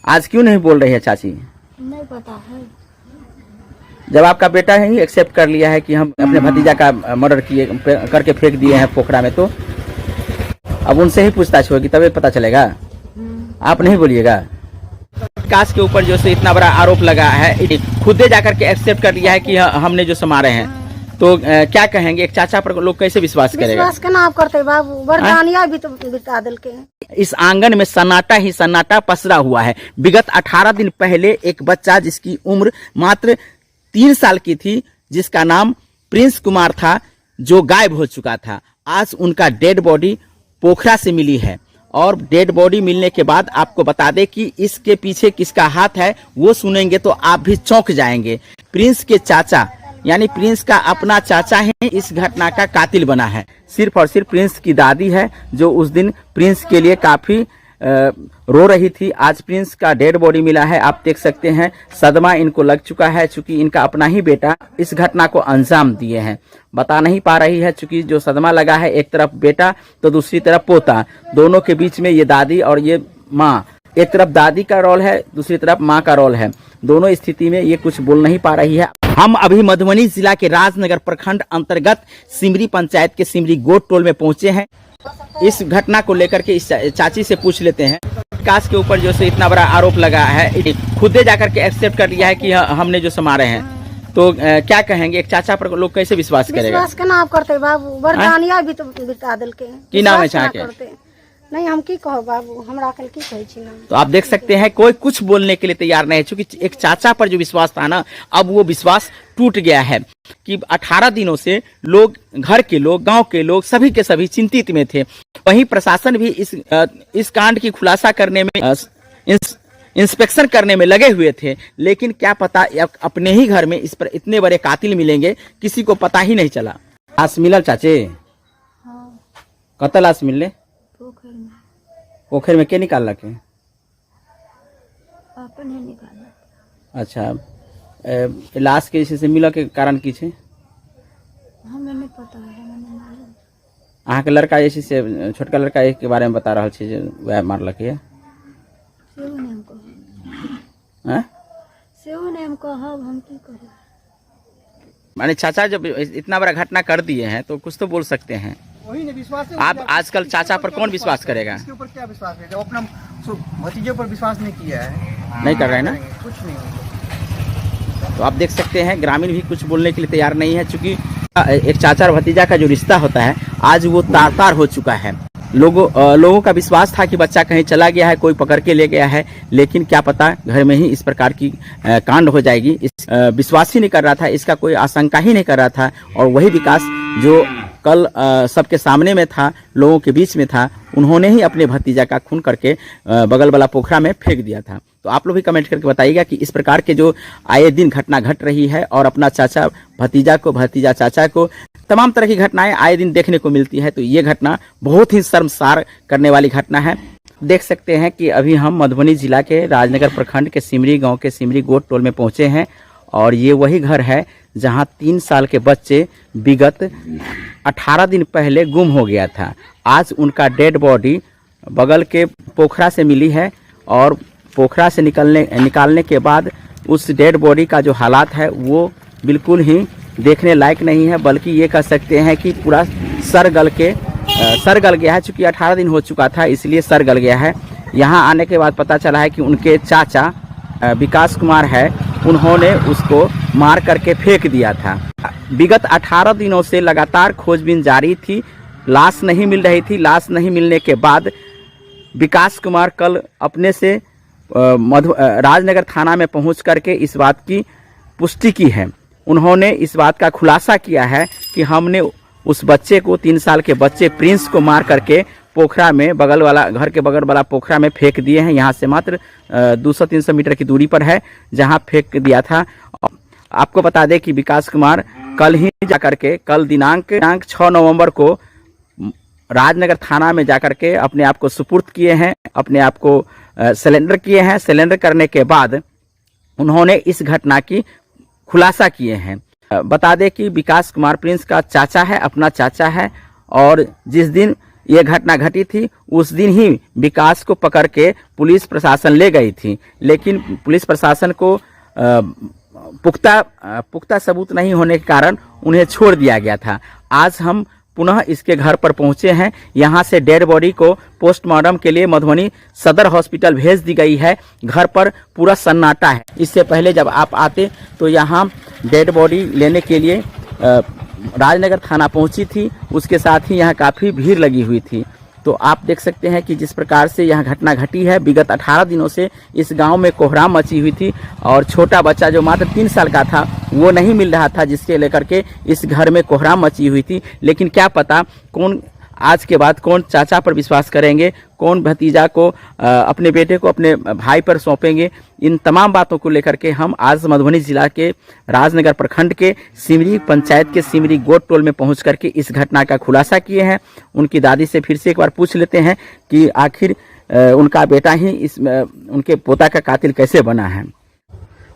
आज क्यों नहीं बोल रही है चाची? नहीं पता है। जब आपका बेटा ही एक्सेप्ट कर लिया है कि हम अपने भतीजा का मर्डर किए करके फेंक दिए हैं पोखरा में, तो अब उनसे ही पूछताछ होगी तभी पता चलेगा। आप नहीं बोलिएगा। विकास के ऊपर जो से इतना बड़ा आरोप लगा है, खुद जाकर के एक्सेप्ट कर लिया है कि हमने जो मारे हैं, तो क्या कहेंगे? एक चाचा पर लोग कैसे विश्वास करेगा? विश्वास केना आप करते बाबू, बरदानिया भी तो बिता दिल के। इस आंगन में सन्नाटा ही सन्नाटा पसरा हुआ है। विगत 18 दिन पहले एक बच्चा जिसकी उम्र मात्र 3 साल की थी, जिसका नाम प्रिंस कुमार था, जो गायब हो चुका था। आज उनका डेड बॉडी पोखरा से मिली है और डेड बॉडी मिलने के बाद आपको बता दें कि इसके पीछे किसका हाथ है वो सुनेंगे तो आप भी चौंक जाएंगे। प्रिंस के चाचा यानी प्रिंस का अपना चाचा ही इस घटना का कातिल बना है। सिर्फ और सिर्फ प्रिंस की दादी है जो उस दिन प्रिंस के लिए काफी रो रही थी। आज प्रिंस का डेड बॉडी मिला है। आप देख सकते हैं सदमा इनको लग चुका है, चूंकि इनका अपना ही बेटा इस घटना को अंजाम दिए हैं। बता नहीं पा रही है चूंकि जो सदमा लगा है, एक तरफ बेटा तो दूसरी तरफ पोता, दोनों के बीच में ये दादी और ये माँ। एक तरफ दादी का रोल है, दूसरी तरफ माँ का रोल है। दोनों स्थिति में ये कुछ बोल नहीं पा रही है। हम अभी मधुबनी जिला के राजनगर प्रखंड अंतर्गत सिमरी पंचायत के सिमरी गोट टोल में पहुंचे हैं। इस घटना को लेकर के इस चाची से पूछ लेते हैं। विकास के ऊपर जो से इतना बड़ा आरोप लगा है, खुद जाकर के एक्सेप्ट कर लिया है कि हमने जो मारे हैं, तो क्या कहेंगे? एक चाचा पर लोग कैसे विश्वास करेगा? विश्वास केना आप करते बाबू, बरदानिया भी तो बिता दिल के। की नाम है चाचा के? नहीं हम की कहो बाबू, हमरा कल की कहै छी ना। तो आप देख सकते हैं कोई कुछ बोलने के लिए तैयार नहीं है, क्योंकि एक चाचा पर जो विश्वास था ना, अब वो विश्वास टूट गया है। कि 18 दिनों से लोग, घर के लोग, गांव के लोग, सभी के सभी चिंतित में थे। वहीं प्रशासन भी इस कांड की खुलासा करने में, इंस्पेक्शन करने में लगे हुए थे। लेकिन क्या पता अपने ही घर में इस पर इतने बड़े कातिल मिलेंगे, किसी को पता ही नहीं चला। लाश मिलल चाचे? कतल लाश मिलले? पोखर में के निकाल के? अपन निकाल। अच्छा, लाश के से मिला के कारण की छे? हमें नहीं पता है। अहाँ के लड़का जैसे से छोटका लड़का एक के बारे में बता रहा छे, वह मारलक है। हम की करें? माने चाचा जब इतना बड़ा घटना कर दिए हैं तो कुछ तो बोल सकते हैं। वही नहीं विश्वास है। आप आजकल चाचा पर कौन विश्वास करेगा? इसके ऊपर क्या विश्वास है? जब अपना भतीजे पर विश्वास नहीं किया है, नहीं कर रहे हैं ना, कुछ नहीं। तो आप देख सकते हैं ग्रामीण भी कुछ बोलने के लिए तैयार नहीं है, क्योंकि एक चाचा और भतीजा का जो रिश्ता होता है आज वो तार तार हो चुका है। लोगों का विश्वास था कि बच्चा कहीं चला गया है, कोई पकड़ के ले गया है, लेकिन क्या पता घर में ही इस प्रकार की कांड हो जाएगी। इस विश्वास ही नहीं कर रहा था, इसका कोई आशंका ही नहीं कर रहा था। और वही विकास जो कल सबके सामने में था, लोगों के बीच में था, उन्होंने ही अपने भतीजा का खून करके बगल वाला पोखरा में फेंक दिया था। तो आप लोग भी कमेंट करके बताइएगा कि इस प्रकार के जो आए दिन घटना घट रही है और अपना चाचा भतीजा को, भतीजा चाचा को, तमाम तरह की घटनाएं आए दिन देखने को मिलती है, तो ये घटना बहुत ही शर्मसार करने वाली घटना है। देख सकते हैं कि अभी हम मधुबनी जिला के राजनगर प्रखंड के सिमरी गांव के सिमरी गोट टोल में पहुंचे हैं और ये वही घर है जहां 3 साल के बच्चे विगत 18 दिन पहले गुम हो गया था। आज उनका डेड बॉडी बगल के पोखरा से मिली है और पोखरा से निकालने के बाद उस डेड बॉडी का जो हालात है वो बिल्कुल ही देखने लायक नहीं है, बल्कि ये कह सकते हैं कि पूरा सर गल गया है। चूँकि 18 दिन हो चुका था इसलिए सर गल गया है। यहाँ आने के बाद पता चला है कि उनके चाचा विकास कुमार है, उन्होंने उसको मार करके फेंक दिया था। विगत 18 दिनों से लगातार खोजबीन जारी थी, लाश नहीं मिल रही थी। लाश नहीं मिलने के बाद विकास कुमार कल अपने से राजनगर थाना में पहुंच करके इस बात की पुष्टि की है। उन्होंने इस बात का खुलासा किया है कि हमने उस बच्चे को, 3 साल के बच्चे प्रिंस को मार करके पोखरा में, बगल वाला घर के बगल वाला पोखरा में फेंक दिए हैं। यहाँ से मात्र 200-300 मीटर की दूरी पर है जहाँ फेंक दिया था। आपको बता दें कि विकास कुमार कल ही जाकर के, कल दिनांक 6 नवंबर को राजनगर थाना में जाकर के अपने आप को सुपुर्द किए हैं, अपने आप को सरेंडर किए हैं। सरेंडर करने के बाद उन्होंने इस घटना की खुलासा किए हैं। बता दें कि विकास कुमार प्रिंस का चाचा है, अपना चाचा है, और जिस दिन ये घटना घटी थी उस दिन ही विकास को पकड़ के पुलिस प्रशासन ले गई थी, लेकिन पुलिस प्रशासन को पुख्ता सबूत नहीं होने के कारण उन्हें छोड़ दिया गया था। आज हम पुनः इसके घर पर पहुंचे हैं। यहाँ से डेड बॉडी को पोस्टमार्टम के लिए मधुबनी सदर हॉस्पिटल भेज दी गई है। घर पर पूरा सन्नाटा है। इससे पहले जब आप आते तो यहाँ डेड बॉडी लेने के लिए राजनगर थाना पहुंची थी, उसके साथ ही यहाँ काफ़ी भीड़ लगी हुई थी। तो आप देख सकते हैं कि जिस प्रकार से यहाँ घटना घटी है, विगत 18 दिनों से इस गांव में कोहराम मची हुई थी और छोटा बच्चा जो मात्र 3 साल का था वो नहीं मिल रहा था, जिसके लेकर के इस घर में कोहराम मची हुई थी। लेकिन क्या पता कौन आज के बाद कौन चाचा पर विश्वास करेंगे, कौन भतीजा को अपने बेटे को अपने भाई पर सौंपेंगे। इन तमाम बातों को लेकर के हम आज मधुबनी जिला के राजनगर प्रखंड के सिमरी पंचायत के सिमरी गोट टोल में पहुंच करके इस घटना का खुलासा किए हैं। उनकी दादी से फिर से एक बार पूछ लेते हैं कि आखिर उनका बेटा ही उनके पोता का कातिल कैसे बना है।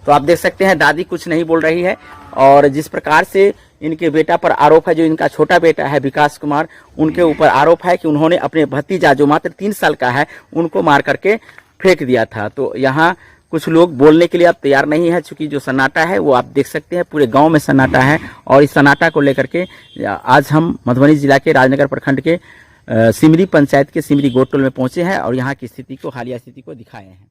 तो आप देख सकते हैं दादी कुछ नहीं बोल रही है और जिस प्रकार से इनके बेटा पर आरोप है, जो इनका छोटा बेटा है विकास कुमार, उनके ऊपर आरोप है कि उन्होंने अपने भतीजा जो मात्र 3 साल का है उनको मार करके फेंक दिया था। तो यहाँ कुछ लोग बोलने के लिए अब तैयार नहीं है, चूँकि जो सन्नाटा है वो आप देख सकते हैं पूरे गांव में सन्नाटा है। और इस सन्नाटा को लेकर के आज हम मधुबनी जिला के राजनगर प्रखंड के सिमरी पंचायत के सिमरी गोट टोल में पहुंचे हैं और यहाँ की स्थिति को, हालिया स्थिति को दिखाए हैं।